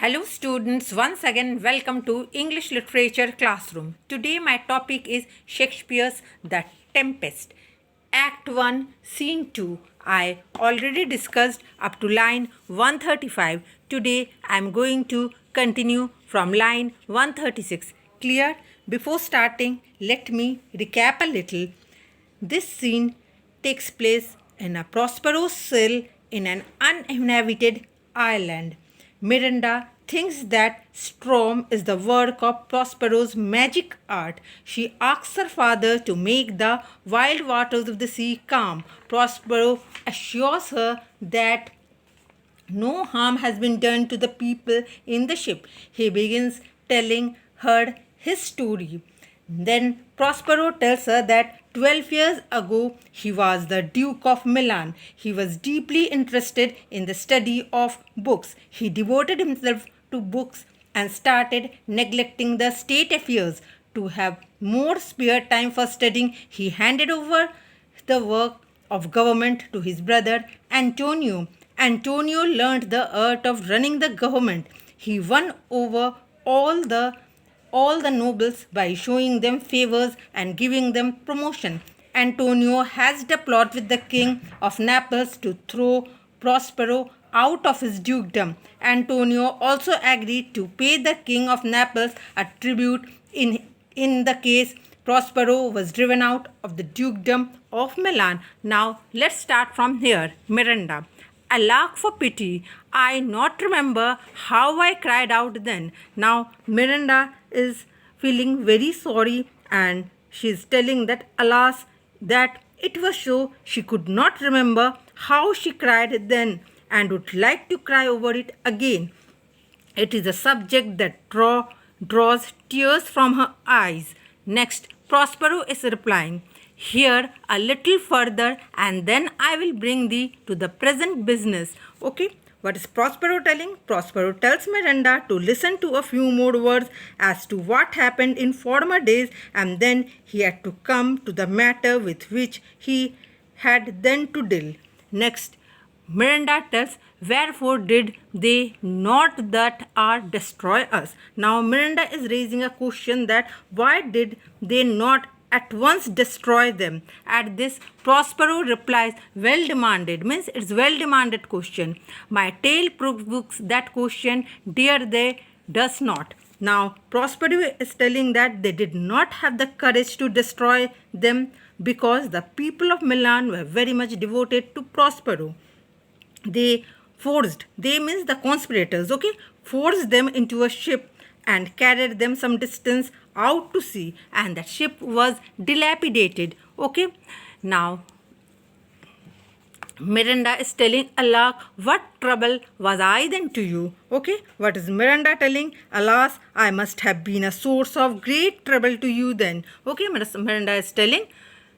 Hello students, once again welcome to English Literature Classroom. Today my topic is Shakespeare's The Tempest. Act 1, Scene 2. I already discussed up to line 135. Today I am going to continue from line 136. Clear? Before starting, let me recap a little. This scene takes place in a prosperous cell in an uninhabited island. Miranda thinks that storm is the work of Prospero's magic art. She asks her father to make the wild waters of the sea calm. Prospero assures her that no harm has been done to the people in the ship. He begins telling her his story. Then Prospero tells her that 12 years ago he was the Duke of Milan. He was deeply interested in the study of books. He devoted himself to books and started neglecting the state affairs. To have more spare time for studying, he handed over the work of government to his brother Antonio. Antonio learned the art of running the government. He won over all the nobles by showing them favors and giving them promotion. Antonio hatched a plot with the king of Naples to throw Prospero out of his dukedom. Antonio also agreed to pay the king of Naples a tribute in the case Prospero was driven out of the dukedom of Milan. Now let's start from here. Miranda. Alack for pity, I not remember how I cried out then. Now Miranda is feeling very sorry and she is telling that alas, that it was so she could not remember how she cried then and would like to cry over it again. It is a subject that draws tears from her eyes. Next, Prospero is replying, here a little further and then I will bring thee to the present business. Okay, what is Prospero telling? Prospero tells Miranda to listen to a few more words as to what happened in former days and then he had to come to the matter with which he had then to deal. Next, Miranda tells, wherefore did they not that are destroy us? Now Miranda is raising a question that why did they not at once destroy them? At this, Prospero replies, well demanded, means it's well demanded question. My tale provokes that question, dare they does not. Now Prospero is telling that they did not have the courage to destroy them because the people of Milan were very much devoted to Prospero. They means the conspirators, okay, forced them into a ship and carried them some distance out to sea, and that ship was dilapidated. Okay, now Miranda is telling Allah, what trouble was I then to you? Okay, what is Miranda telling? Alas, I must have been a source of great trouble to you then. Okay, Miranda is telling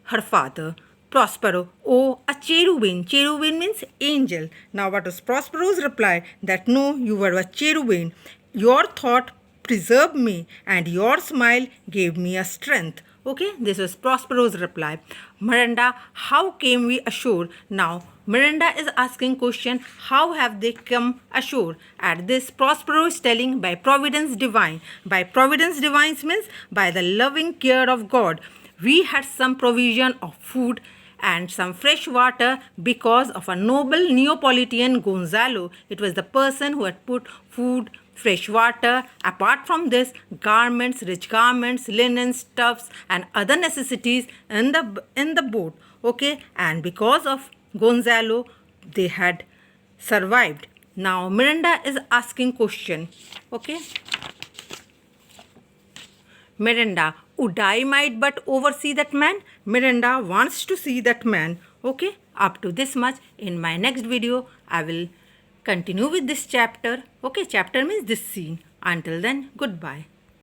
her father. Prospero, oh, a cherubim. Cherubim means angel. Now what was Prospero's reply? That no, you were a cherubim. Your thought preserved me and your smile gave me a strength. Okay, this was Prospero's reply. Miranda, how came we ashore? Now Miranda is asking question, how have they come ashore? At this, Prospero is telling, by providence divine. By providence divine means by the loving care of God. We had some provision of food and some fresh water because of a noble Neapolitan Gonzalo. It was the person who had put food, fresh water. Apart from this, garments, rich garments, linen, stuffs and other necessities in the boat. Okay, and because of Gonzalo, they had survived. Now Miranda is asking question. Okay, Miranda, would I might but oversee that man? Miranda wants to see that man. Okay, up to this much. In my next video, I will continue with this chapter. Okay, chapter means this scene. Until then, goodbye.